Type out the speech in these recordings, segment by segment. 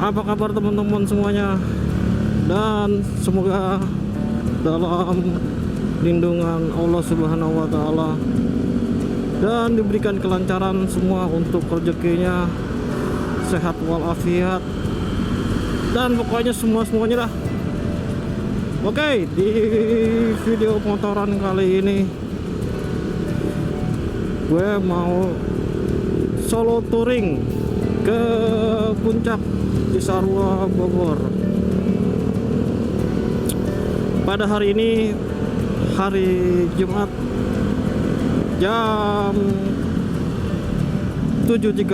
Apa kabar teman-teman semuanya? Dan semoga dalam lindungan Allah Subhanahu wa taala dan diberikan kelancaran semua untuk rezekinya, sehat walafiat, dan pokoknya semuanya dah. Oke, di video motoran kali ini gue mau solo touring ke puncak Cisarua Bogor. Pada hari ini, hari Jumat, jam 7.30,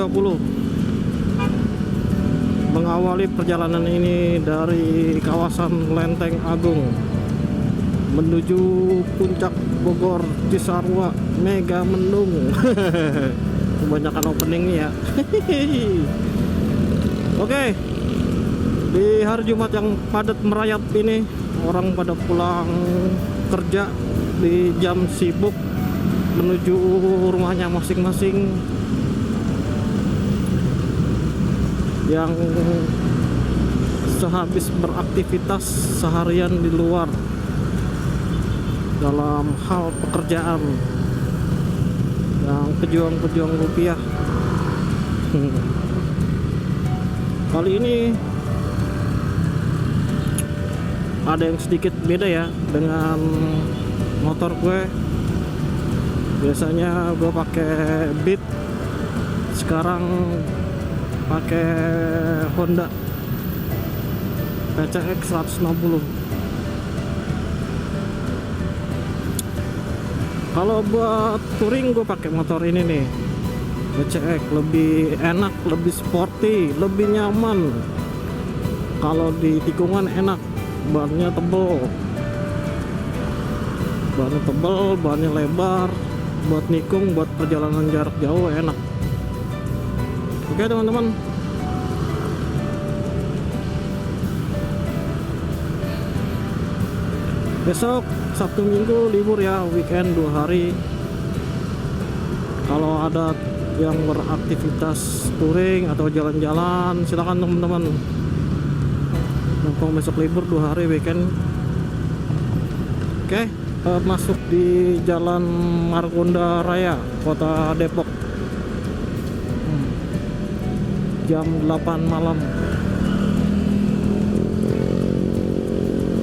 mengawali perjalanan ini dari kawasan Lenteng Agung menuju puncak Bogor Cisarua Mega Mendung. Kebanyakan opening nih ya. Oke, di hari Jumat yang padat merayap ini, orang pada pulang kerja di jam sibuk menuju rumahnya masing-masing. Yang sehabis beraktivitas seharian di luar dalam hal pekerjaan, yang pejuang-pejuang rupiah. Kali ini ada yang sedikit beda ya dengan motor gue. Biasanya gue pakai Beat, sekarang pakai Honda PCX 160. Kalau buat touring gue pakai motor ini nih, PCX, lebih enak, lebih sporty, lebih nyaman. Kalau di tikungan enak, bannya tebel, bannya lebar, buat nikung, buat perjalanan jarak jauh enak. Oke teman-teman, besok Sabtu Minggu libur ya, weekend 2 hari. Kalau ada yang beraktivitas touring atau jalan-jalan, silakan teman-teman. Mumpung besok libur 2 hari weekend. Oke, masuk di Jalan Margonda Raya, Kota Depok, jam 8 malam.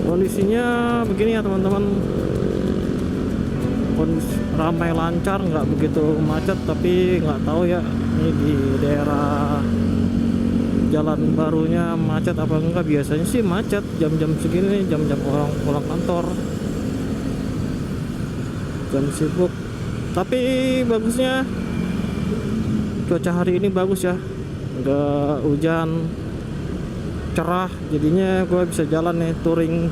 Kondisinya begini ya teman-teman, ramai lancar, nggak begitu macet, tapi nggak tahu ya ini di daerah jalan barunya macet apa enggak. Biasanya sih macet jam-jam segini, jam-jam orang pulang kantor, jam sibuk. Tapi bagusnya cuaca hari ini bagus ya, nggak hujan, cerah, jadinya gue bisa jalan nih touring.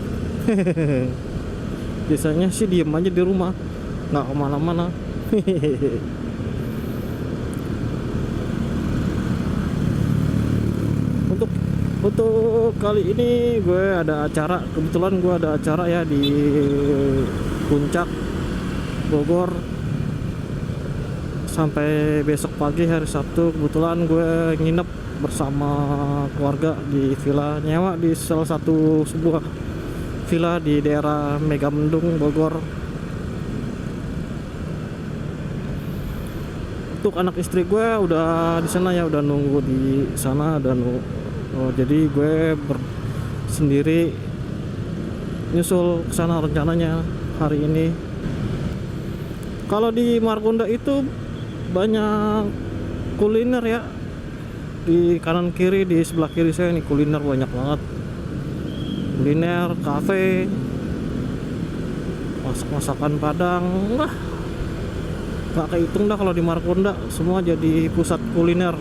Biasanya sih diem aja di rumah, nggak kemana-mana. Untuk kali ini gue ada acara, kebetulan gue ada acara ya di puncak Bogor sampai besok pagi hari Sabtu. Kebetulan gue nginep bersama keluarga di villa, nyewa di salah satu sebuah villa di daerah Mega Mendung Bogor. Untuk anak istri gue udah di sana ya, udah nunggu di sana, jadi gue sendiri nyusul ke sana rencananya hari ini. Kalau di Margonda itu banyak kuliner ya, di kanan kiri, di sebelah kiri saya nih kuliner banyak banget. Kuliner, kafe, masakan Padang, wah gak kehitung dah. Kalau di Margonda semua jadi pusat kuliner.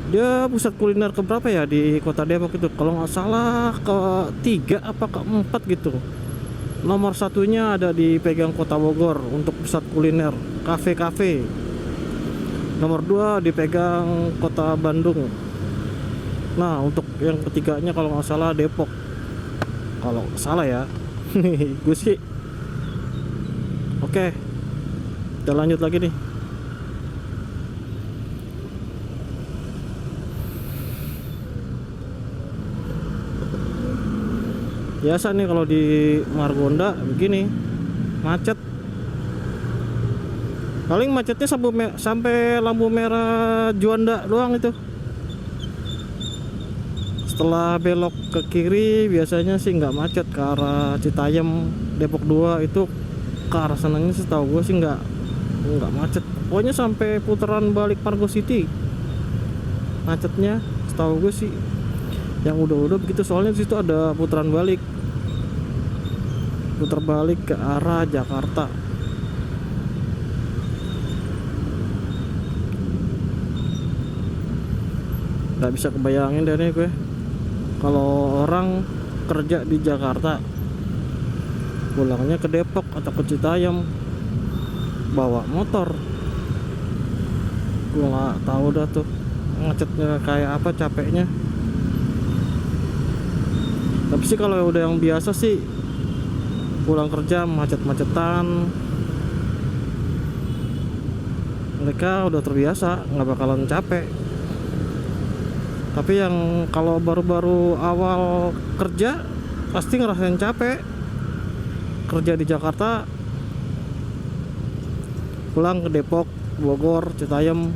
Dia pusat kuliner keberapa ya di Kota Depok itu? Kalau nggak salah ke-3 apa ke-4 gitu. Nomor satunya ada dipegang Kota Bogor untuk pusat kuliner, kafe-kafe. Nomor 2 dipegang Kota Bandung. Nah, untuk yang ketiganya kalau nggak salah Depok. Kalau salah ya. Gue sih. Oke, kita lanjut lagi nih. Biasa nih kalau di Margonda begini macet. Paling macetnya sampai lampu merah Juanda doang itu. Setelah belok ke kiri biasanya sih nggak macet. Ke arah Citayam Depok 2 itu ke arah sananya setahu gue sih nggak macet. Pokoknya sampai putaran balik Margo City macetnya setahu gue sih. Yang udah begitu, soalnya di situ ada putaran balik, putar balik ke arah Jakarta. Nggak bisa kebayangin deh nih gue kalau orang kerja di Jakarta pulangnya ke Depok atau ke Citayam bawa motor. Gue nggak tahu dah tuh ngecetnya kayak apa, capeknya. Tapi sih kalau udah yang biasa sih pulang kerja macet-macetan, mereka udah terbiasa, nggak bakalan capek. Tapi yang kalau baru-baru awal kerja pasti ngerasain capek. Kerja di Jakarta pulang ke Depok, Bogor, Citayam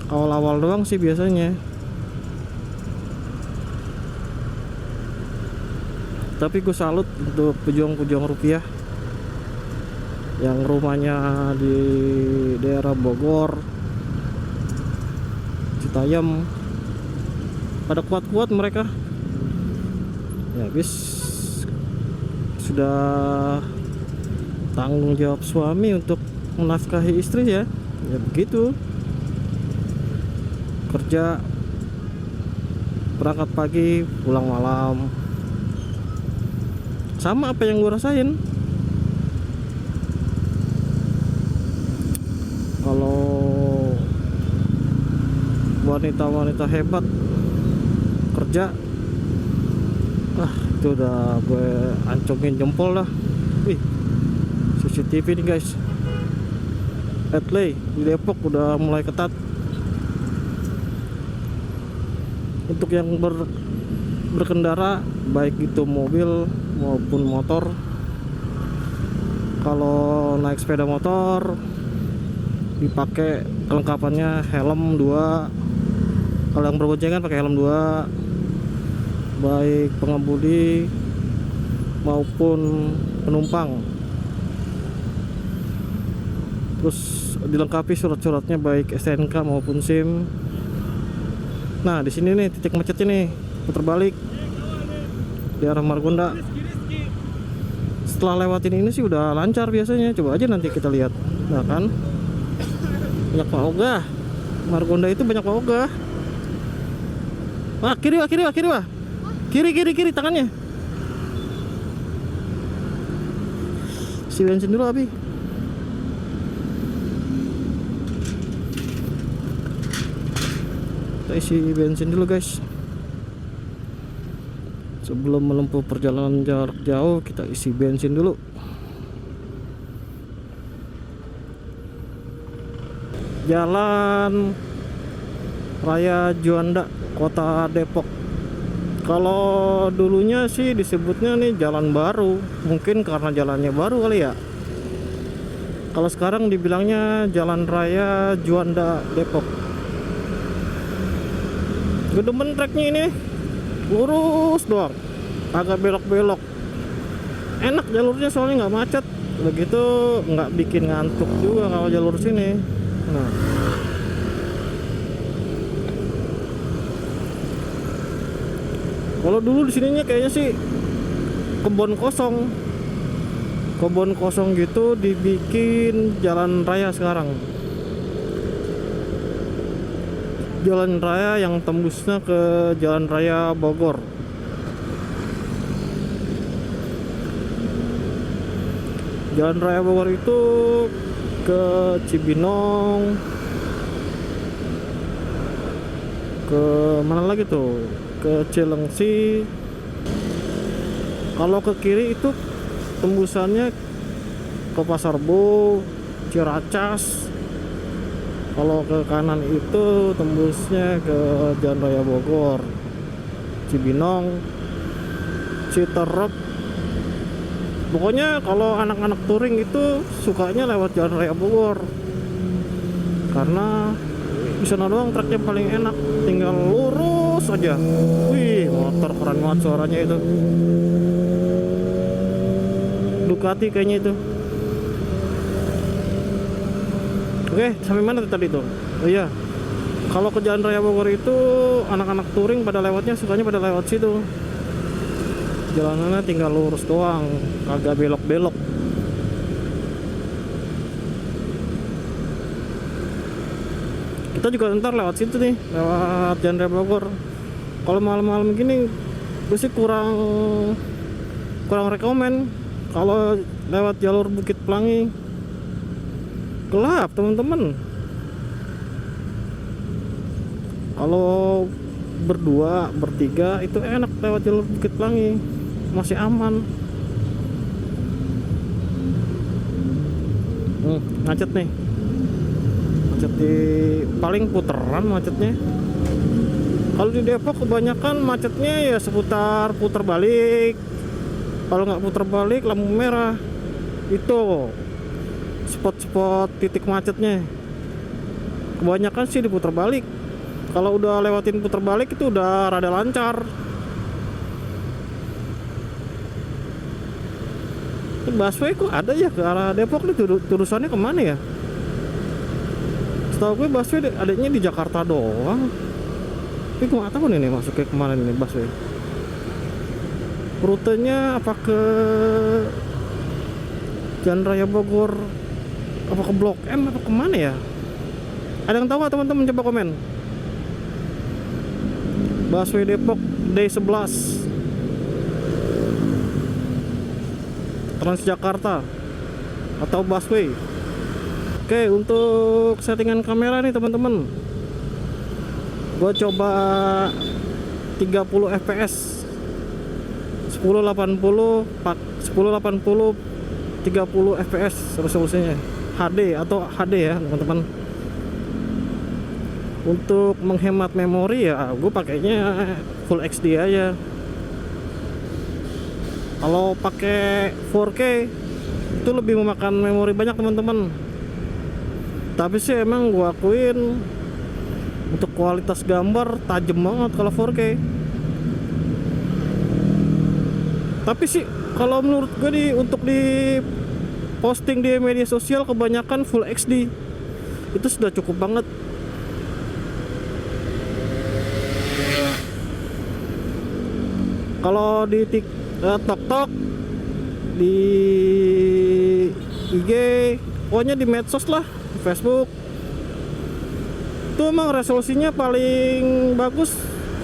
awal-awal doang sih biasanya. Tapi gue salut untuk pejuang-pejuang rupiah yang rumahnya di daerah Bogor, Citayam, pada kuat-kuat mereka. Ya habis sudah tanggung jawab suami untuk menafkahi istri ya. Ya begitu. Kerja berangkat pagi, pulang malam. Sama apa yang gue rasain. Kalau wanita-wanita hebat kerja, itu udah gue ancungin jempol dah. Wih, CCTV nih guys. Headlay di Depok udah mulai ketat. Untuk yang berkendara baik itu mobil maupun motor, kalau naik sepeda motor dipakai kelengkapannya helm 2. Kalau yang berboncengan pakai helm 2, baik pengemudi maupun penumpang. Terus dilengkapi surat-suratnya baik STNK maupun SIM. Nah di sini nih titik macetnya nih, putar balik di arah Margonda. Setelah lewatin ini sih udah lancar biasanya. Coba aja nanti kita lihat. Nah kan banyak Pak Ogah. Margonda itu banyak Pak Ogah. Wah, kiri wah. Kiri tangannya. Isi bensin dulu Abi. Kita isi bensin dulu guys. Sebelum menempuh perjalanan jarak jauh, kita isi bensin dulu. Jalan Raya Juanda, Kota Depok. Kalau dulunya sih disebutnya nih jalan baru, mungkin karena jalannya baru kali ya. Kalau sekarang dibilangnya Jalan Raya Juanda Depok. Gue demen treknya ini, lurus doang, agak belok-belok. Enak jalurnya soalnya nggak macet, begitu nggak bikin ngantuk juga kalau jalur sini. Nah, kalau dulu di sininya kayaknya sih kebun kosong gitu, dibikin jalan raya sekarang. Jalan raya yang tembusnya ke Jalan Raya Bogor. Jalan Raya Bogor itu ke Cibinong, ke mana lagi tuh, ke Cilengsi. Kalau ke kiri itu tembusannya ke Pasar Bo, Ciracas. Kalau ke kanan itu tembusnya ke Jalan Raya Bogor, Cibinong. Citerep. Pokoknya kalau anak-anak touring itu sukanya lewat Jalan Raya Bogor, karena di sana doang truknya paling enak, tinggal lurus aja. Wih, motor keren banget suaranya itu. Ducati kayaknya itu. Oke, sampai mana tadi tuh? Oh iya, kalau ke Jalan Raya Bogor itu anak-anak touring pada lewatnya sukanya pada lewat situ. Jalanannya tinggal lurus doang, kagak belok-belok. Kita juga ntar lewat situ nih, lewat Jalan Raya Bogor. Kalau malam-malam gini gue sih kurang rekomen kalau lewat jalur Bukit Pelangi, gelap teman-teman. Kalau berdua, bertiga itu enak lewat jalur Bukit Pelangi, masih aman. Macet nih, macet di paling puteran macetnya. Kalau di Depok kebanyakan macetnya ya seputar putar balik. Kalau nggak putar balik lampu merah itu spot-spot titik macetnya. Kebanyakan sih diputar balik. Kalau udah lewatin putar balik itu udah rada lancar. Busway kok ada ya ke arah Depok nih, turusannya kemana ya? Setahu gue busway adanya di Jakarta doang. Tapi gue nggak tahu nih masuknya kemana nih busway. Rutenya apa ke Jalan Raya Bogor, apa ke Blok M, apa kemana ya? Ada yang tahu nggak teman-teman? Coba komen. Busway Depok D11 Transjakarta atau busway. Oke, untuk settingan kamera nih teman-teman, gua coba 30 fps 1080 30 fps resolusinya, HD atau HD ya teman-teman. Untuk menghemat memori ya gue pakainya Full HD aja. Kalau pakai 4K itu lebih memakan memori banyak teman-teman. Tapi sih emang gue akuin untuk kualitas gambar tajam banget kalau 4K. Tapi sih kalau menurut gue untuk di posting di media sosial kebanyakan Full HD itu sudah cukup banget. Kalau di TikTok, di IG, pokoknya di medsos lah, di Facebook, itu emang resolusinya paling bagus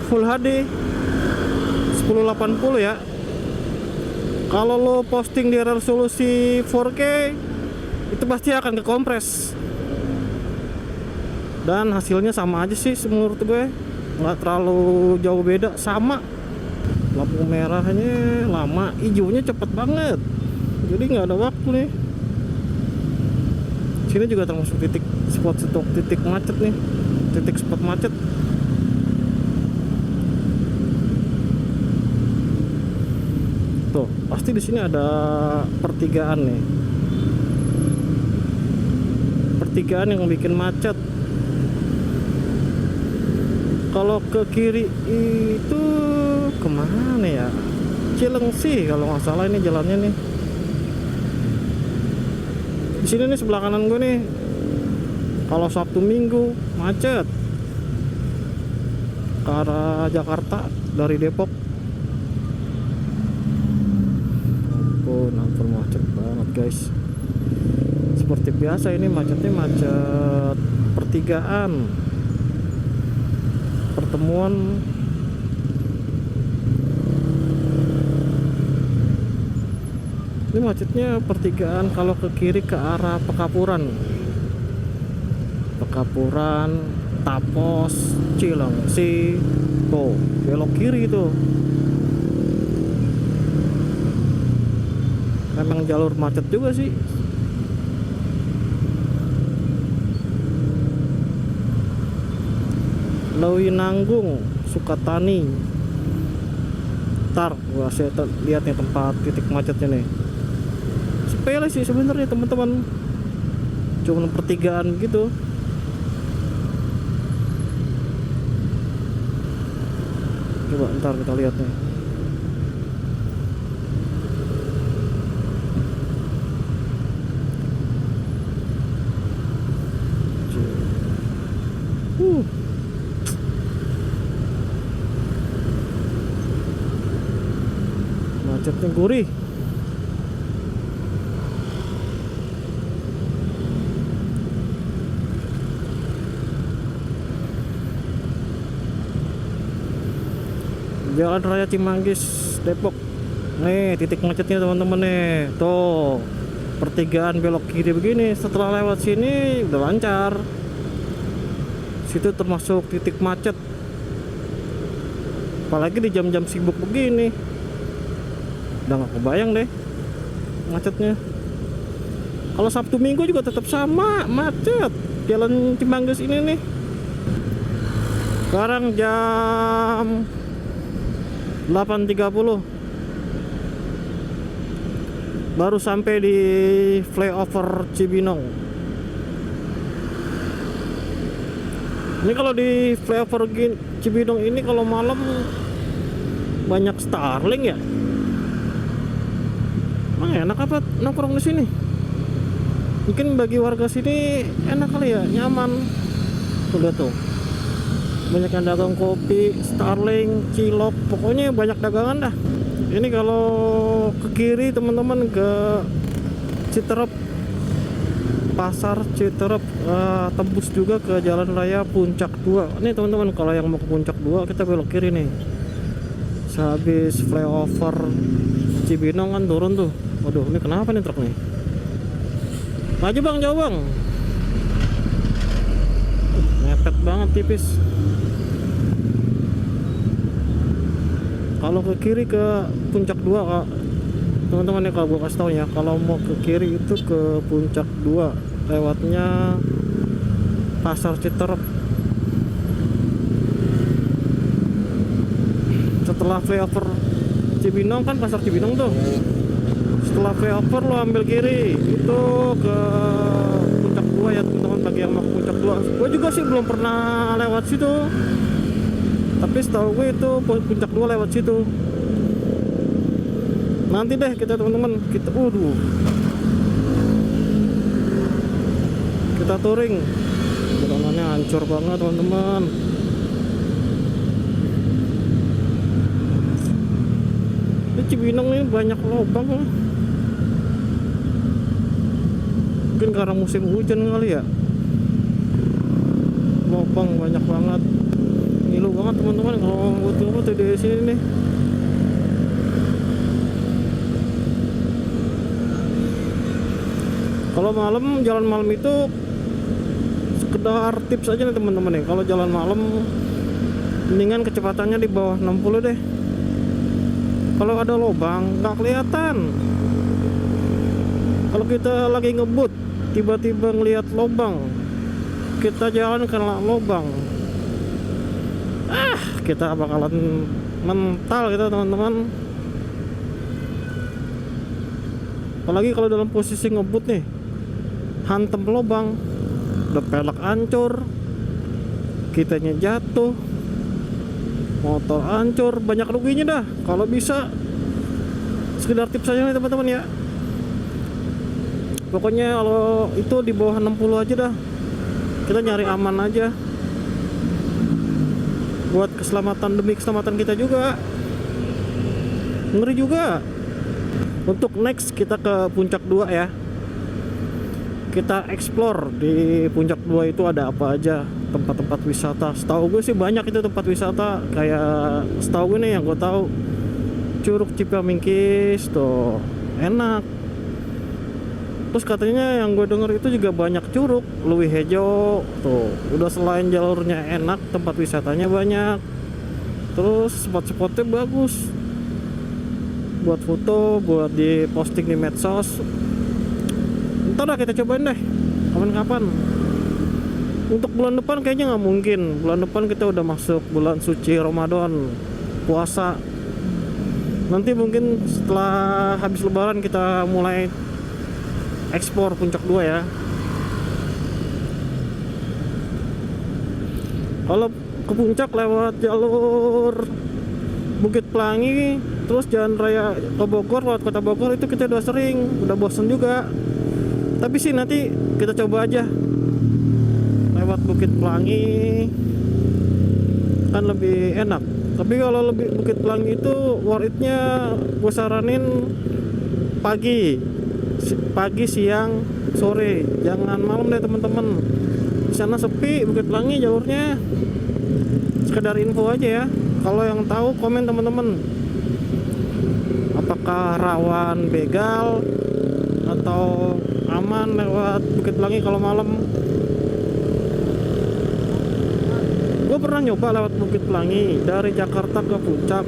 Full HD 1080 ya. Kalau lo posting di resolusi 4K itu pasti akan kekompres, dan hasilnya sama aja sih menurut gue, nggak terlalu jauh beda, sama. Lampu merahnya lama, hijaunya cepet banget, jadi nggak ada waktu nih. Sini juga termasuk titik macet nih, titik spot macet. Tuh, pasti di sini ada pertigaan nih. Pertigaan yang bikin macet. Kalau ke kiri itu kemana ya? Cilengsi kalau nggak salah ini jalannya nih. Di sini nih sebelah kanan gue nih. Kalau Sabtu Minggu macet ke arah Jakarta dari Depok. Ampun macet banget guys. Seperti biasa ini macetnya macet pertigaan, pertemuan. Ini macetnya pertigaan kalau ke kiri ke arah Pekapuran, Tapos, Cilengsi. Tuh, belok kiri tuh. Emang jalur macet juga sih. Lewinanggung, Sukatani. Ntar gua lihat nih tempat titik macetnya nih. Sepele sih sebenarnya teman-teman, cuma pertigaan gitu. Coba ntar kita lihat nih. Macetnya gurih. Jalan Raya Cimanggis, Depok. Nih titik macetnya teman-teman nih. Tuh pertigaan belok kiri begini. Setelah lewat sini udah lancar. Situ termasuk titik macet. Apalagi di jam-jam sibuk begini. Udah gak kebayang deh macetnya. Kalau Sabtu Minggu juga tetap sama macet Jalan Cimanggis ini nih. Sekarang jam 8.30 baru sampai di flyover Cibinong. Ini kalau di flyover Cibinong ini kalau malam banyak Starling ya. Emang enak apa nongkrong di sini? Mungkin bagi warga sini enak kali ya, nyaman. Tuh lihat tuh, banyak yang dagang kopi, Starling, cilok, pokoknya banyak dagangan dah. Ini kalau ke kiri teman-teman ke Citerep, pasar Citerep, tembus juga ke Jalan Raya Puncak 2. Ini teman-teman kalau yang mau ke Puncak 2 kita belok kiri nih. Sehabis flyover Cibinong kan turun tuh. Waduh, ini kenapa nih truk nih? Maju bang, jauh bang. Mepet banget tipis. Kalau ke kiri ke Puncak 2 Kak, teman-teman ya, kalau gua kasih tau ya, kalau mau ke kiri itu ke Puncak 2 lewatnya pasar Citerep. Setelah flyover Cibinong kan pasar Cibinong tuh. Setelah flyover lo ambil kiri itu ke Puncak 2 ya teman-teman, bagi yang mau ke Puncak 2. Gue juga sih belum pernah lewat situ, tapi setahu gue itu Puncak 2 lewat situ. Nanti deh kita teman-teman, kita kita touring. Jalanannya hancur banget teman-teman. Ini Cibinong ini banyak lubang. Mungkin karena musim hujan kali ya, lubang banyak banget. Ngilu banget teman-teman kalau buat di sini nih. Kalau malam, jalan malam itu sekedar tips aja nih teman-teman nih. Kalau jalan malam mendingan kecepatannya di bawah 60 deh. Kalau ada lubang nggak kelihatan. Kalau kita lagi ngebut tiba-tiba ngelihat lubang, kita jalan kena lubang, kita bakalan mental kita teman-teman. Apalagi kalau dalam posisi ngebut nih, hantem lubang, udah pelek hancur, kitanya jatuh, motor hancur, banyak ruginya dah. Kalau bisa sekedar tips aja nih teman-teman ya. Pokoknya kalau itu di bawah 60 aja dah, kita nyari aman aja buat keselamatan, demi keselamatan kita juga. Ngeri juga. Untuk next kita ke Puncak 2 ya, kita explore di Puncak 2 itu ada apa aja tempat-tempat wisata. Setahu gue sih banyak itu tempat wisata, kayak setahu gue nih yang gue tahu Curug Cipamingkis tuh enak. Terus katanya yang gue denger itu juga banyak curug Luwi Hejo tuh. Udah selain jalurnya enak, tempat wisatanya banyak. Terus spot-spotnya bagus buat foto, buat di posting di medsos. Ntar lah kita cobain deh kapan-kapan. Untuk bulan depan kayaknya nggak mungkin. Bulan depan kita udah masuk bulan suci Ramadan, puasa. Nanti mungkin setelah habis lebaran kita mulai ekspor Puncak 2 ya. Kalau ke puncak lewat jalur Bukit Pelangi terus jalan raya ke Bogor lewat kota Bogor itu kita udah sering, udah bosen juga. Tapi sih nanti kita coba aja lewat Bukit Pelangi, kan lebih enak. Tapi kalau lebih Bukit Pelangi itu worth it-nya gue saranin pagi, siang, sore, jangan malam deh teman-teman. Di sana sepi Bukit Pelangi jalurnya. Sekedar info aja ya. Kalau yang tahu komen teman-teman. Apakah rawan begal atau aman lewat Bukit Pelangi kalau malam? Gue pernah nyoba lewat Bukit Pelangi dari Jakarta ke Puncak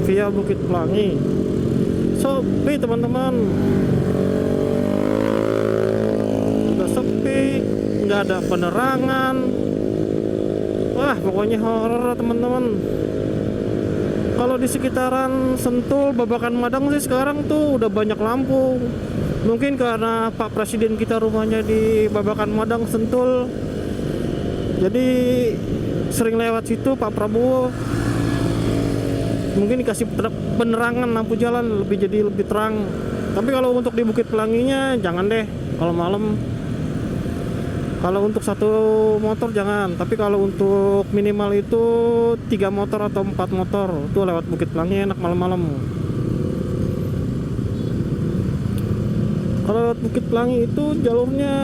via Bukit Pelangi. Sepi teman-teman. Udah sepi, nggak ada penerangan. Wah, pokoknya horor teman-teman. Kalau di sekitaran Sentul, Babakan Madang sih sekarang tuh udah banyak lampu. Mungkin karena Pak Presiden kita rumahnya di Babakan Madang, Sentul. Jadi sering lewat situ Pak Prabowo. Mungkin dikasih penerangan lampu jalan jadi lebih terang. Tapi kalau untuk di Bukit Pelanginya jangan deh kalau malam. Kalau untuk satu motor jangan, tapi kalau untuk minimal itu 3 motor atau 4 motor itu lewat Bukit Pelangi enak malam-malam. Kalau lewat Bukit Pelangi itu jalurnya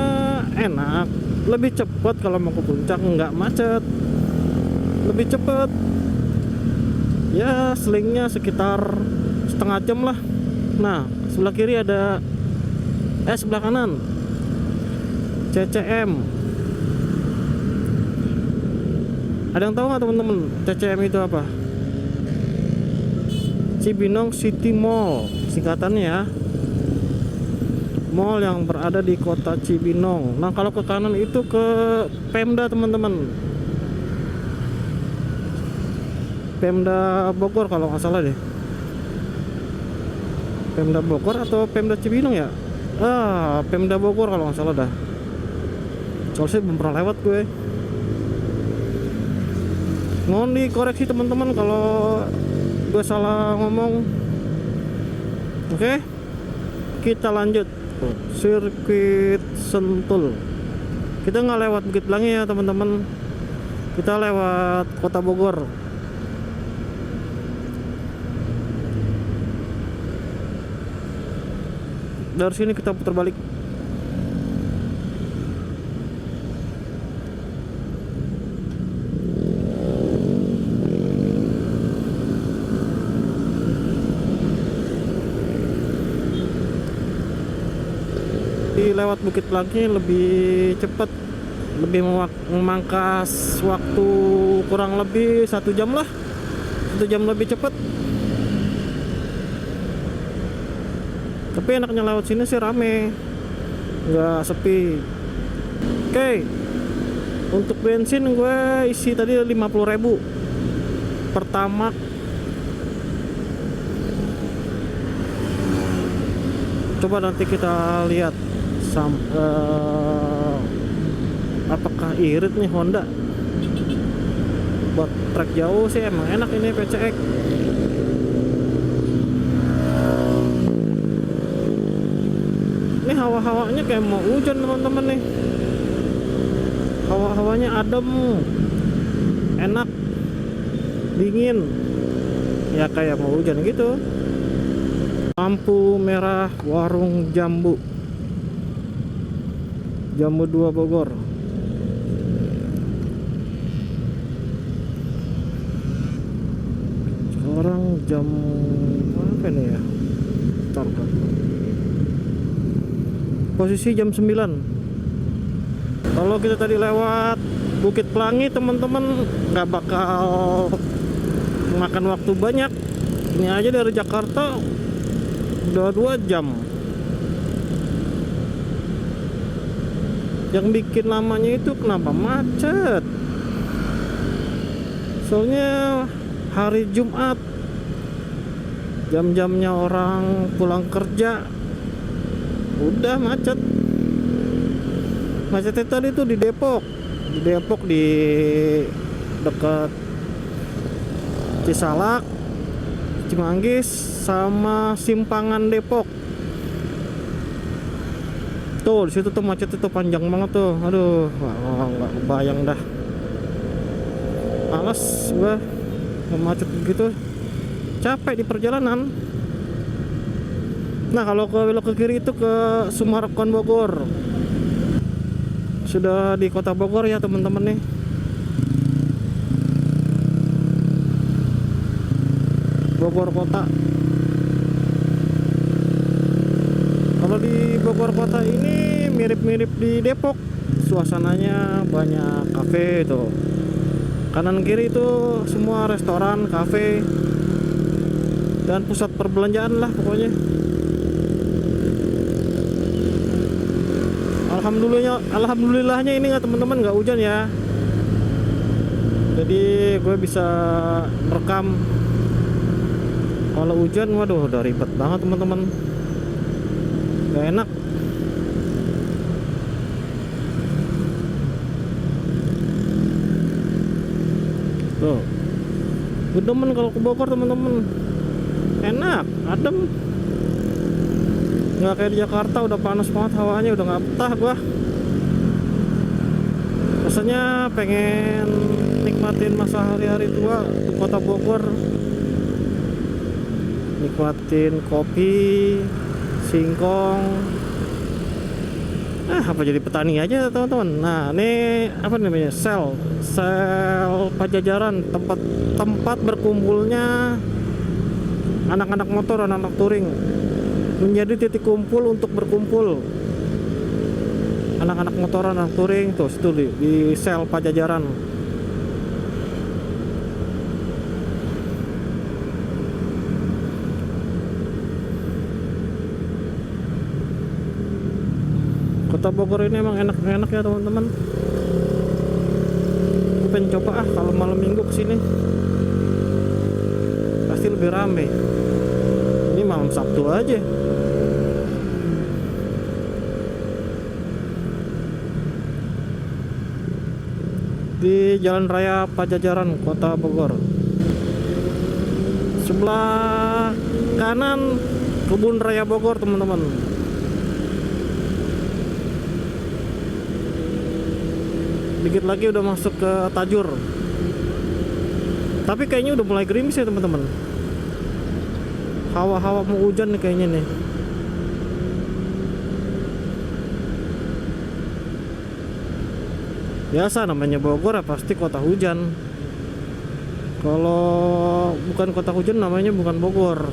enak, lebih cepat kalau mau ke puncak, nggak macet, lebih cepat. Ya selingnya sekitar setengah jam lah. Nah sebelah kiri ada sebelah kanan CCM. Ada yang tahu nggak teman-teman CCM itu apa? Cibinong City Mall singkatannya ya. Mall yang berada di kota Cibinong. Nah kalau ke kanan itu ke Pemda teman-teman. Pemda Bogor kalau nggak salah deh. Pemda Bogor atau Pemda Cibinong ya? Pemda Bogor kalau nggak salah dah. Soalnya belum pernah lewat gue. Mohon dikoreksi teman-teman kalau gue salah ngomong. Oke, kita lanjut. Sirkuit Sentul. Kita nggak lewat Bukit Pelangi ya teman-teman. Kita lewat kota Bogor. Dari sini kita putar balik. Lewat Bukit Pelangi lebih cepat, lebih memangkas waktu kurang lebih 1 jam lah, 1 jam lebih cepat. Tapi enaknya lewat sini sih rame, nggak sepi. Oke, untuk bensin gue isi tadi 50.000 Pertamax. Coba nanti kita lihat apakah irit nih Honda. Buat trek jauh sih emang enak ini PCX. Ini hawa-hawanya kayak mau hujan teman-teman nih. Hawa-hawanya adem, enak, dingin, ya kayak mau hujan gitu. Lampu merah warung Jambu, Jambu 2 Bogor. Sekarang jam apa nih ya? Bentar. Posisi jam 9. Kalau kita tadi lewat Bukit Pelangi teman-teman nggak bakal makan waktu banyak. Ini aja dari Jakarta udah 2 jam. Yang bikin lamanya itu kenapa macet? Soalnya hari Jumat jam-jamnya orang pulang kerja udah macet. Macetnya tadi tuh di Depok, di dekat Cisalak, Cimanggis, sama Simpangan Depok. Tuh di situ tuh macetnya tuh panjang banget tuh. Aduh, nggak kebayang dah. Males gua macet gitu, capek di perjalanan. Nah kalau ke belok ke kiri itu ke Sumarekon Bogor. Sudah di kota Bogor ya teman-teman nih. Bogor kota. Kalau di Bogor kota ini mirip-mirip di Depok. Suasananya banyak kafe tuh. Kanan kiri itu semua restoran, kafe, dan pusat perbelanjaan lah pokoknya. Alhamdulillahnya ini nggak teman-teman, nggak hujan ya. Jadi gue bisa merekam. Kalau hujan, waduh, udah ribet banget teman-teman. Gak enak. Tuh, gue demen kalau ke Bogor teman-teman. Enak, adem. Nggak kayak di Jakarta udah panas banget hawanya, udah nggak betah gua. Rasanya pengen nikmatin masa hari-hari tua di kota Bogor. Nikmatin kopi, singkong. Apa jadi petani aja teman-teman. Nah ini apa namanya, sel Pajajaran, tempat berkumpulnya anak-anak motor, anak-anak touring. Menjadi titik kumpul untuk berkumpul anak-anak motor, anak touring. Tuh situ di sel Pajajaran. Kota Bogor ini emang enak-enak ya teman-teman. Gue pengen coba kalau malam minggu kesini, pasti lebih rame. Ini malam Sabtu aja. Di Jalan Raya Pajajaran, Kota Bogor. Sebelah kanan Kebun Raya Bogor teman-teman. Dikit lagi udah masuk ke Tajur. Tapi kayaknya udah mulai gerimis ya teman-teman. Hawa-hawa mau hujan nih kayaknya nih. Biasa namanya Bogor ya pasti kota hujan. Kalau bukan kota hujan namanya bukan Bogor.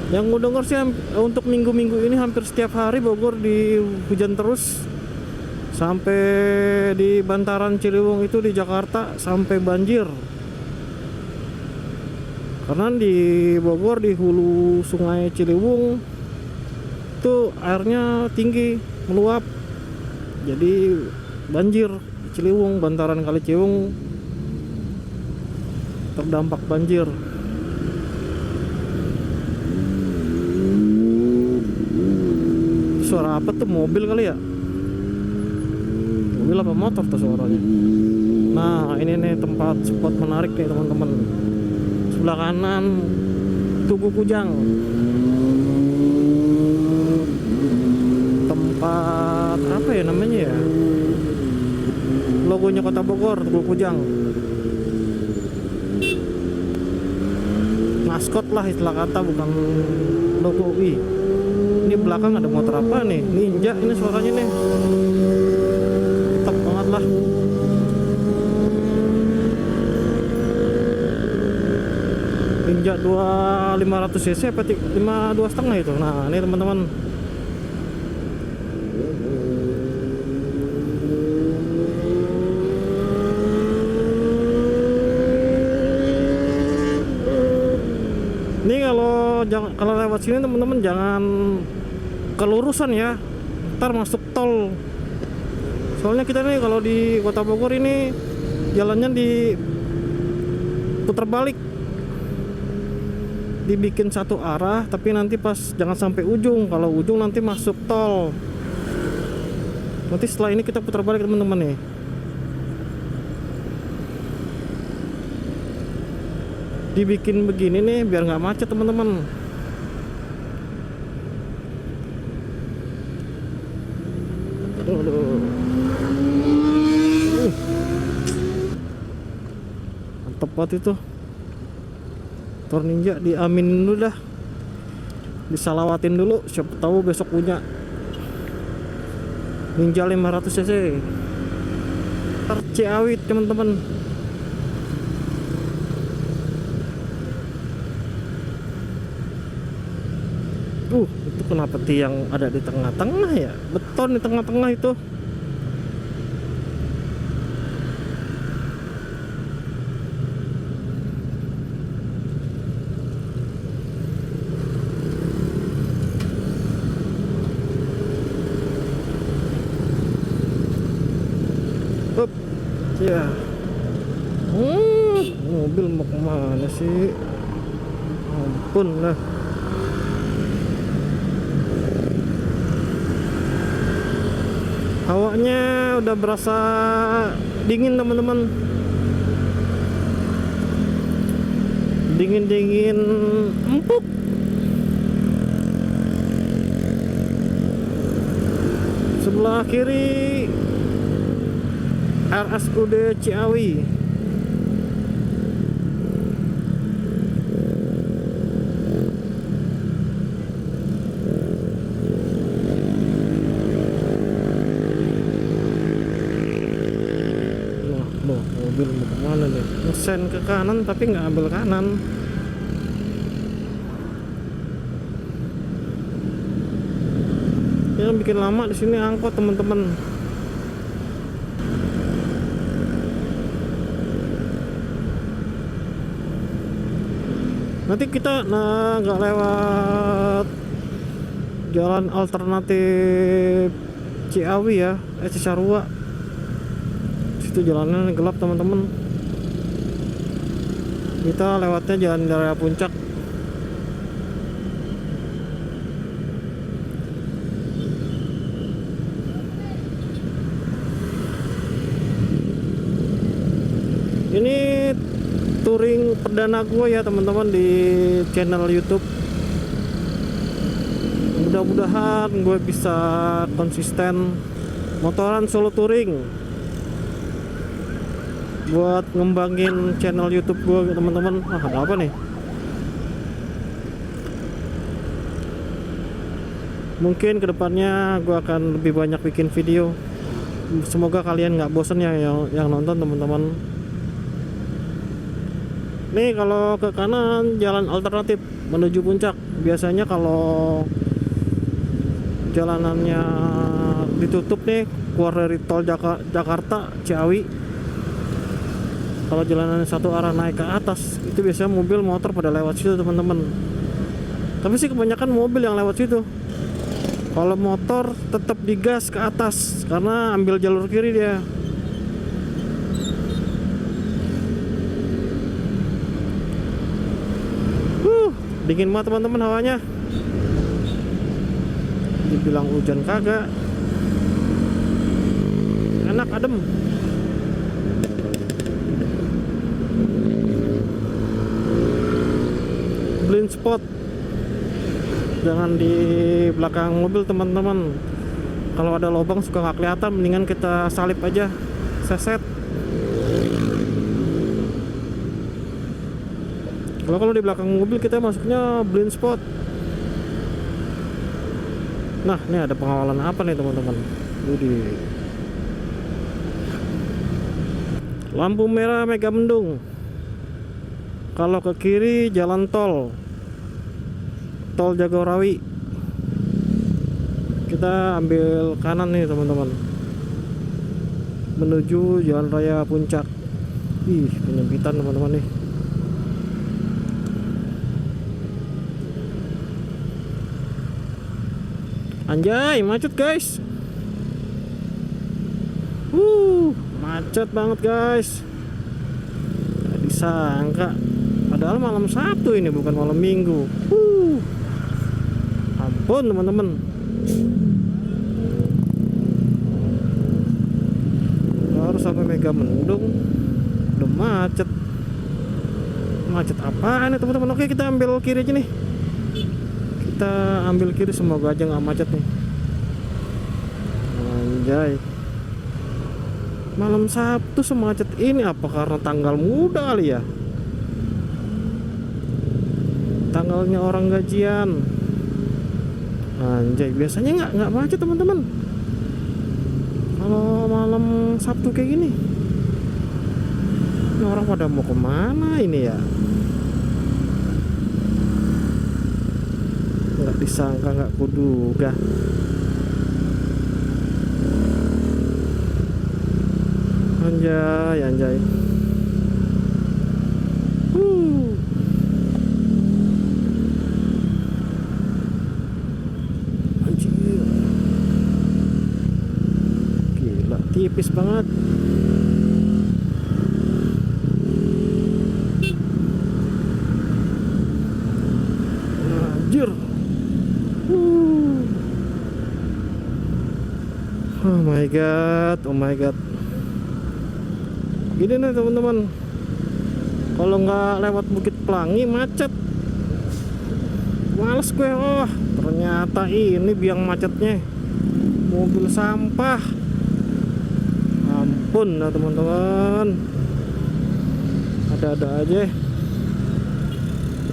Yang gue denger sih untuk minggu-minggu ini hampir setiap hari Bogor di hujan terus. Sampai di bantaran Ciliwung itu di Jakarta sampai banjir. Karena di Bogor di hulu Sungai Ciliwung itu airnya tinggi, meluap. Jadi banjir Ciliwung, bantaran Kali Ciliwung terdampak banjir. Suara apa tuh, mobil kali ya? Mobil apa motor tuh suaranya? Nah ini nih tempat spot menarik nih teman-teman. Sebelah kanan Tugu Kujang, tempat apa ya namanya ya, logonya Kota Bogor, Tugu Kujang, maskot lah istilah kata, bukan logo. Ini belakang ada motor apa nih, Ninja ini suaranya nih, mantap banget lah. Ninja 500 cc apa 52,5 itu. Nah ini teman-teman, ini kalau lewat sini teman-teman jangan kelurusan ya, ntar masuk tol. Soalnya kita nih kalau di Kota Bogor ini jalannya di putar balik, dibikin satu arah, tapi nanti pas jangan sampai ujung. Kalau ujung nanti masuk tol. Nanti setelah ini kita putar balik teman-teman nih. Dibikin begini nih biar nggak macet teman-teman. Mantep banget itu. Motor Ninja diaminin dulu dah, disalawatin dulu, siapa tahu besok punya Ninja 500 cc Ciawi teman-teman. Itu kenapa tiang ada di tengah-tengah ya? Beton di tengah-tengah itu. Up, ya. Mobil mau kemana sih? Ampun lah. Hawanya udah berasa dingin teman-teman. Dingin-dingin empuk. Sebelah kiri RSUD Ciawi. Mobil mau kemana nih? Ngesen ke kanan tapi nggak ambil kanan. Yang bikin lama di sini angkot teman-teman. Nanti kita nggak lewat jalan alternatif Ciawi ya, Cisarua. Situ jalannya gelap teman-teman. Kita lewatnya jalan raya Puncak. Ini touring perdana gue ya teman-teman di channel YouTube. Mudah-mudahan gue bisa konsisten motoran solo touring buat ngembangin channel YouTube gue teman-teman. Ada apa nih? Mungkin kedepannya gue akan lebih banyak bikin video. Semoga kalian nggak bosan ya yang nonton teman-teman. Nih kalau ke kanan jalan alternatif menuju Puncak. Biasanya kalau jalanannya ditutup nih keluar dari tol Jakarta Ciawi, kalau jalanan satu arah naik ke atas itu biasanya mobil motor pada lewat situ teman-teman. Tapi sih kebanyakan mobil yang lewat situ. Kalau motor tetap digas ke atas karena ambil jalur kiri dia. Dingin banget teman-teman hawanya. Dibilang hujan kagak. Enak adem. Blind spot jangan di belakang mobil teman-teman. Kalau ada lubang suka nggak kelihatan, mendingan kita salip aja, seset. Kalau di belakang mobil kita masuknya blind spot. Nah, ini ada pengawalan apa nih teman-teman? Lampu merah Megamendung. Kalau ke kiri jalan tol Jagorawi. Kita ambil kanan nih teman-teman, menuju jalan raya Puncak. Penyempitan teman-teman nih. Anjay, macet guys. Macet banget guys. Gak disangka padahal malam Sabtu ini, bukan malam Minggu. Ampun teman-teman. Harus sampai Megamendung udah macet. Macet apaan ya teman-teman? Oke, kita ambil kiri aja nih. Kita ambil kiri, semoga aja nggak macet nih. Anjay, malam Sabtu semacet ini apa karena tanggal muda kali ya? Tanggalnya orang gajian. Anjay, biasanya nggak macet teman-teman kalau malam Sabtu kayak gini. Ini orang pada mau kemana ini ya? Nggak disangka, nggak kuduga. Anjay, anjay. Anjir. Gila, tipis banget. Anjir. Oh my god, oh my god. Gini nih teman-teman, kalau nggak lewat Bukit Pelangi macet. Males gue. Oh, ternyata ini biang macetnya mobil sampah. Ampun lah teman-teman, ada-ada aja.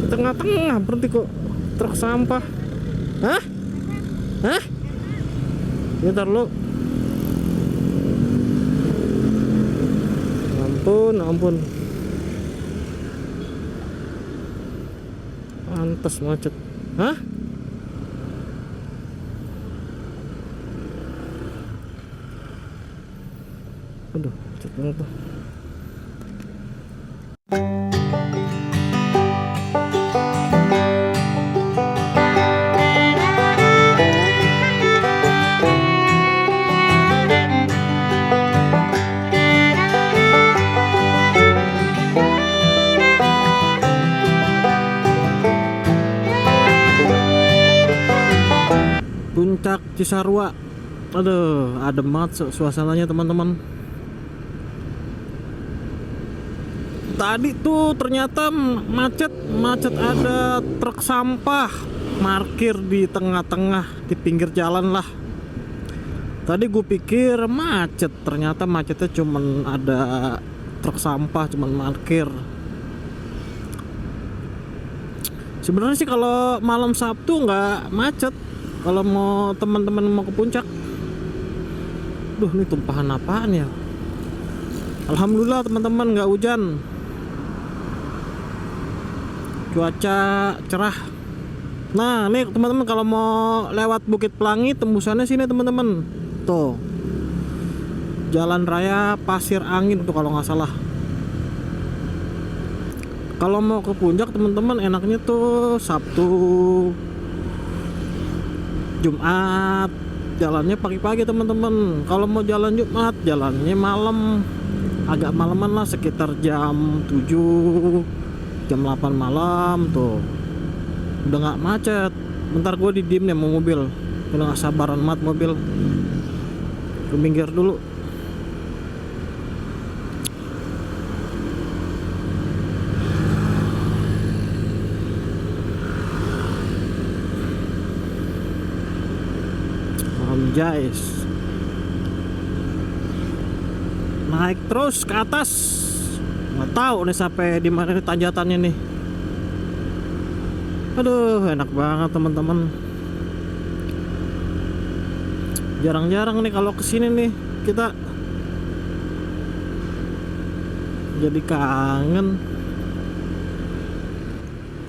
Di tengah-tengah berhenti kok truk sampah. Hah? Hah? Bentar lu. Ampun, ampun. Pantes macet. Hah? Aduh, macet banget tuh. Puncak Cisarua. Aduh, adem banget suasananya teman-teman. Tadi tuh ternyata macet ada truk sampah parkir di tengah-tengah di pinggir jalan lah. Tadi gue pikir macet, ternyata macetnya cuman ada truk sampah cuman parkir. Sebenarnya sih kalau malam Sabtu nggak macet. Kalau mau teman-teman mau ke puncak. Duh, ini tumpahan apaan ya? Alhamdulillah teman-teman nggak hujan. Cuaca cerah. Nah, nih teman-teman kalau mau lewat Bukit Pelangi tembusannya sini teman-teman. Tuh. Jalan Raya Pasir Angin tuh kalau nggak salah. Kalau mau ke puncak teman-teman enaknya tuh Sabtu, Jumat, jalannya pagi-pagi teman-teman. Kalau mau jalan Jumat, jalannya malam, agak malaman lah, sekitar jam 7, jam 8 malam tuh. Udah nggak macet. Bentar gue didiem nih mau mobil. Udah nggak sabaran mat mobil. Ke minggir dulu. Guys, naik terus ke atas, nggak tahu nih sampai di mana nih tanjakannya nih. Aduh, enak banget teman-teman. Jarang-jarang nih kalau kesini nih kita jadi kangen.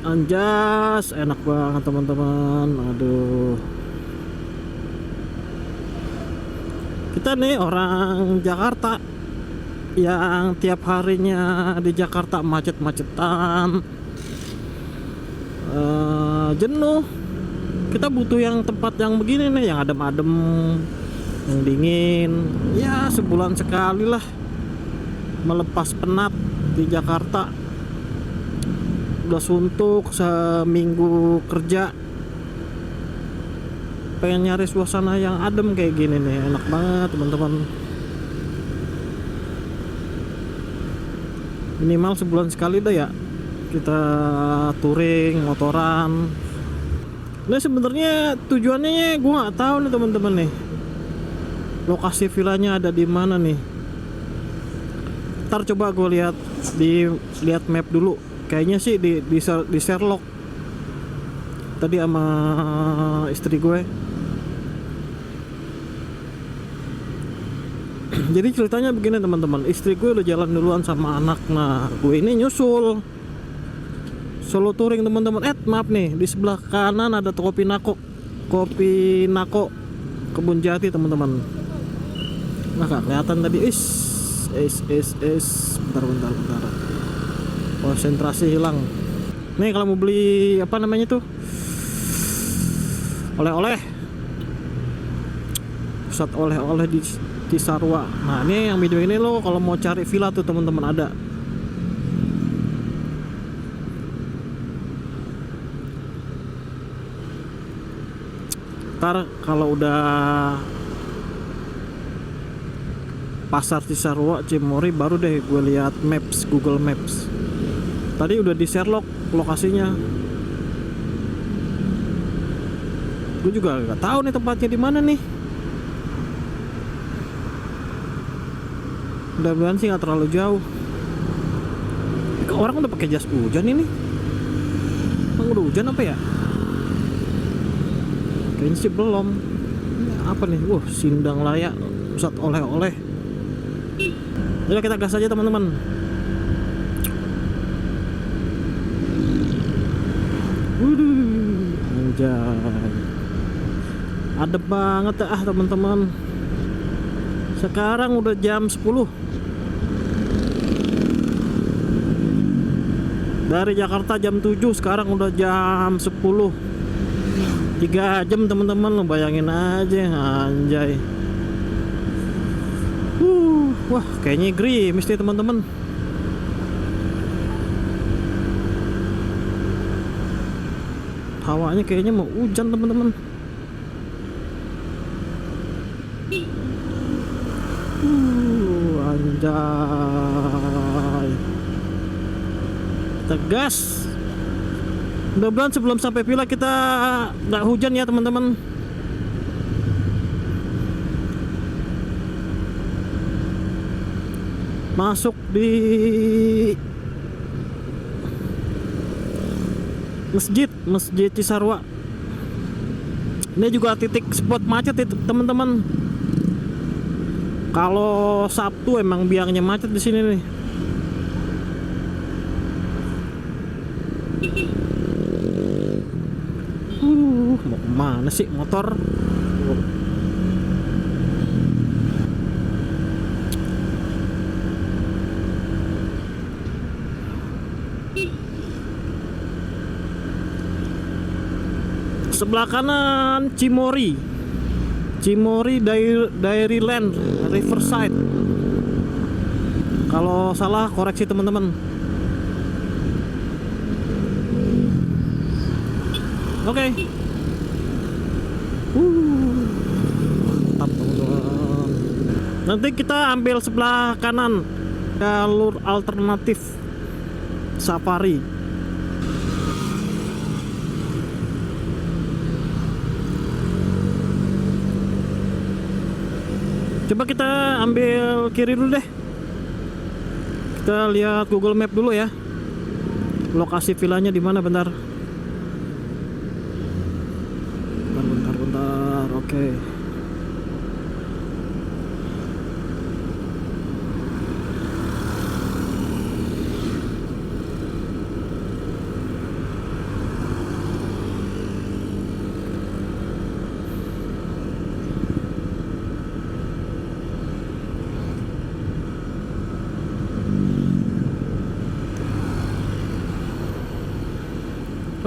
Anjas, enak banget teman-teman. Aduh. Kita nih orang Jakarta yang tiap harinya di Jakarta macet-macetan, jenuh. Kita butuh yang tempat yang begini nih, yang adem-adem, yang dingin. Ya sebulan sekali lah melepas penat di Jakarta. udah suntuk seminggu kerja, pengen nyari suasana yang adem kayak gini nih, enak banget teman-teman. Minimal sebulan sekali dah ya kita touring motoran. Nah sebenarnya tujuannya gue nggak tahu nih teman-teman nih, lokasi villanya ada di mana nih. Ntar coba gue lihat map dulu. Kayaknya sih di Sherlock tadi sama istri gue. Jadi ceritanya begini teman-teman, istri gue udah jalan duluan sama anak. Nah gue ini nyusul solo touring teman-teman. Maaf nih, di sebelah kanan ada kopi Nako Kebun Jati teman-teman. Nah gak kelihatan tadi. Bentar. Konsentrasi hilang. Nih kalau mau beli apa namanya tuh, oleh-oleh, pusat oleh-oleh di Cisarua. Nah ini yang video ini lo kalau mau cari villa tuh teman-teman ada. Ntar kalau udah pasar Cisarua Cimory baru deh gue lihat Google Maps. Tadi udah di Sherlock lokasinya. Gue juga gak tahu nih tempatnya di mana nih. Mudah-mudahan sih nggak terlalu jauh. Orang udah pakai jas hujan ini. Emang udah hujan apa ya? Kayaknya sih belum. Ini apa nih? Sindang Layak, pusat oleh-oleh. Jadi kita gas aja teman-teman. Anjay, adem banget teman-teman. Sekarang udah jam 10. Dari Jakarta jam 7, sekarang udah jam 10. 3 jam teman-teman, lo bayangin aja. Anjay. Wah, kayaknya gerimis nih teman-teman. Hawanya kayaknya mau hujan teman-teman. Anjay. Tegas. Mudah-mudahan sebelum sampai villa kita nggak hujan ya teman-teman. Masuk di Masjid Cisarua. Ini juga titik spot macet itu teman-teman. Kalau Sabtu emang biangnya macet di sini nih. Mau kemana sih motor? Sebelah kanan Cimory Dairyland Riverside. Kalau salah koreksi teman-teman. Oke. Mantap teman-teman. Nanti kita ambil sebelah kanan, jalur alternatif safari. Coba kita ambil kiri dulu deh. Kita lihat Google Map dulu ya. Lokasi villanya di mana, bentar. Oke.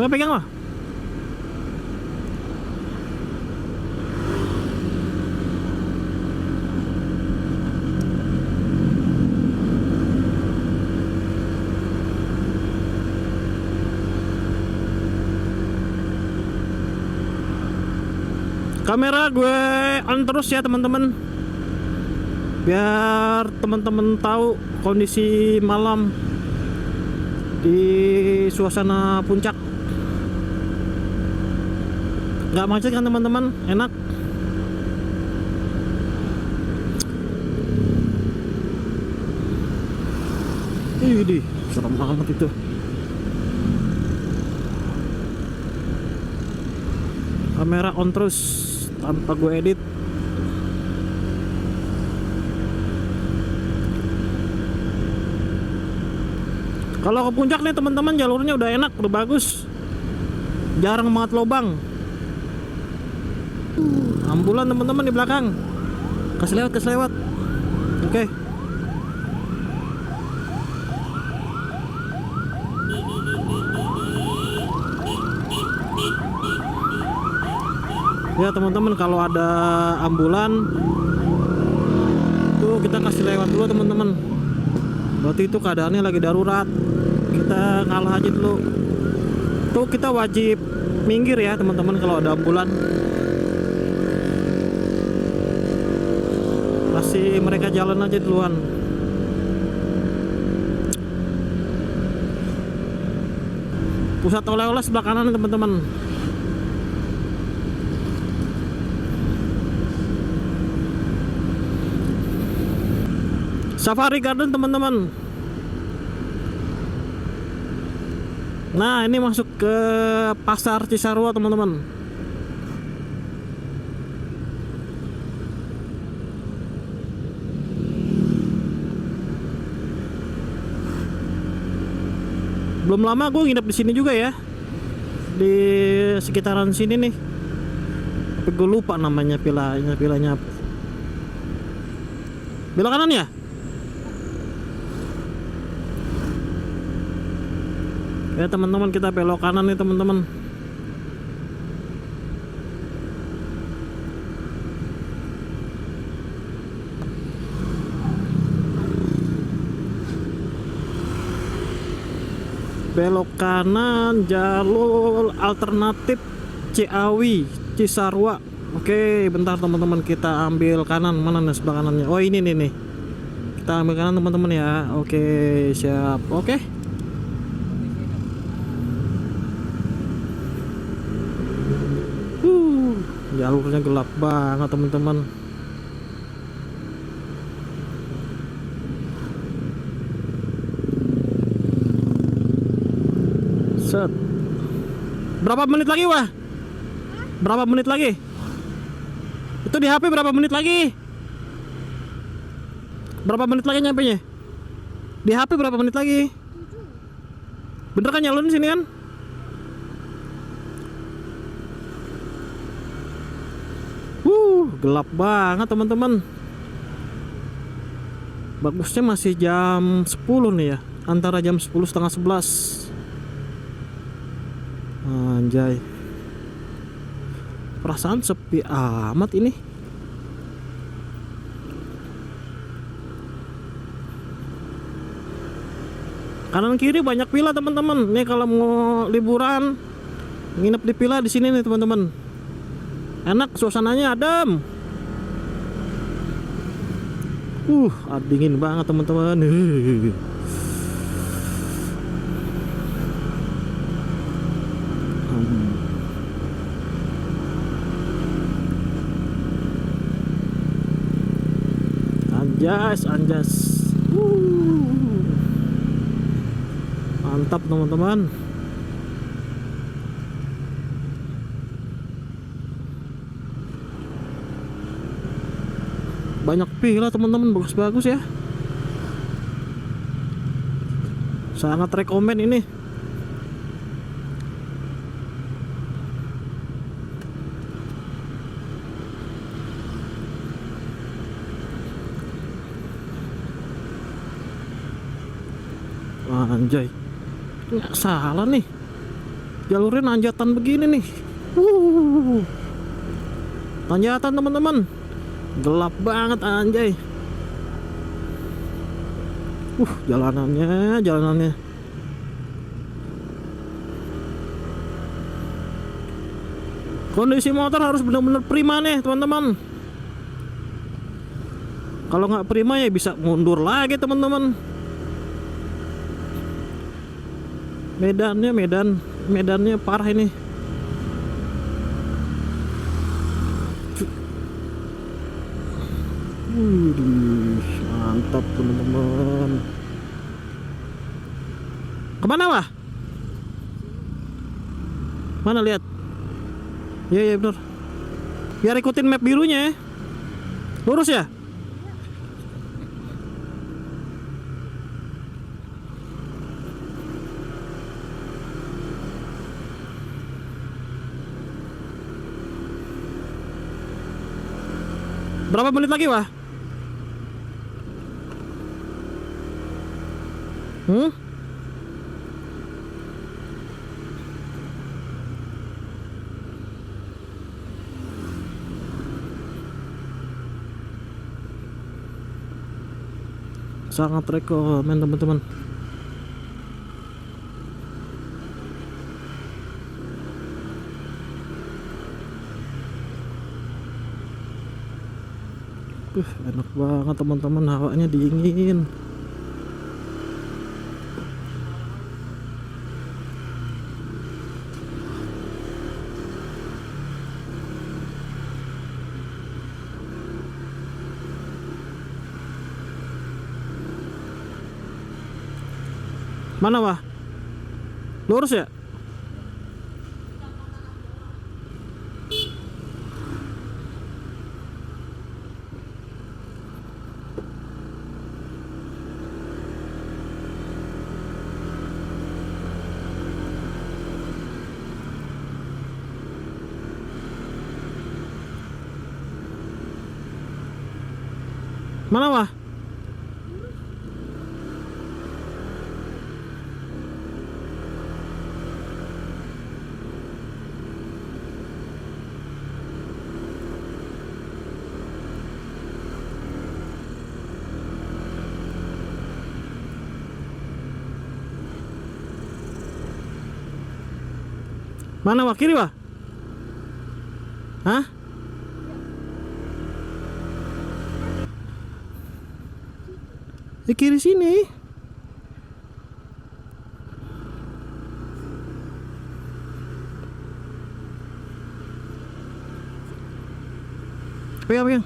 Pegang lah. Kamera gue on terus ya teman-teman, biar teman-teman tahu kondisi malam di suasana puncak. Nggak macet kan teman-teman, enak. Ih, serem banget itu. Kamera on terus tanpa gue edit. Kalau ke puncak nih teman-teman, jalurnya udah enak, udah bagus, jarang banget lobang. Ambulan teman-teman di belakang, kasih lewat. Oke. Ya teman-teman, kalau ada ambulan tuh kita kasih lewat dulu teman-teman. Berarti itu keadaannya lagi darurat, kita ngalah aja dulu. Tuh kita wajib minggir ya teman-teman kalau ada ambulan. Kasih mereka jalan aja duluan. Pusat oleh-oleh sebelah kanan teman-teman. Safari Garden teman-teman. Nah ini masuk ke pasar Cisarua teman-teman. Belum lama gue nginep di sini juga ya, di sekitaran sini nih. Tapi gue lupa namanya vilanya apa. Belok kanan ya? Ya teman-teman, kita belok kanan nih teman-teman. Belok kanan, jalur alternatif Ciawi Cisarua. Oke, bentar teman-teman, kita ambil kanan. Mana nih sebelah kanannya? Oh ini nih. Kita ambil kanan teman-teman ya. Oke, siap. Oke. Jalurnya gelap banget teman-teman. Set. Berapa menit lagi wah? Berapa menit lagi? Itu di HP berapa menit lagi? Berapa menit lagi nyampe nya? Di HP berapa menit lagi? Bener kan nyalon sini kan? Gelap banget teman-teman. Bagusnya masih jam 10 nih ya, antara jam 10 setengah 11. Anjay, perasaan sepi amat ini. Kanan kiri banyak villa teman-teman. Nih kalau mau liburan nginep di villa di sini nih teman-teman. Enak, suasananya adem. Dingin banget teman-teman. Anjas. Mantap teman-teman. Banyak villa teman-teman, bagus-bagus ya. Sangat rekomen ini. Anjay, nggak salah nih, jalurnya nanjatan begini nih. Tanjatan teman-teman, gelap banget anjay. Jalanannya. Kondisi motor harus benar-benar prima nih teman-teman. Kalau nggak prima ya bisa mundur lagi teman-teman. Medannya parah ini. Mantap teman-teman. Kemana wah? Mana lihat? Iya benar. Biar ikutin map birunya ya. Lurus ya? Berapa menit lagi wah? Sangat rekomen teman-teman. Enak banget teman-teman, hawanya dingin. Mana wah? Lurus ya? Mana wah? Mana wah? Kiri wah? Hah? Di kiri sini. Pegang.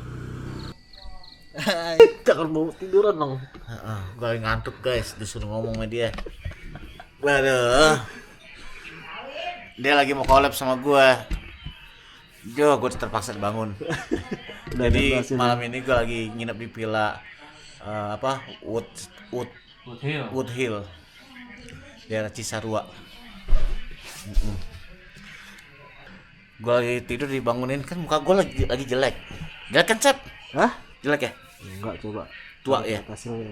Jangan mau tiduran dong. Gue lagi ngantuk guys, disuruh ngomong sama dia. Waduh, dia lagi mau collab sama gue. Gue terpaksa bangun. Jadi malam ini gue lagi nginep di villa Wood Hill, daerah Cisarua. Gue lagi tidur dibangunin, kan muka gue lagi jelek. Jelek kan Cep? Hah? Jelek ya? Enggak, coba. Tua ya? Hasilnya.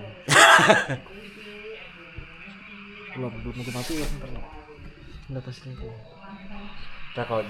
Belum mati ya. Lihat hasilnya. Nah, kalau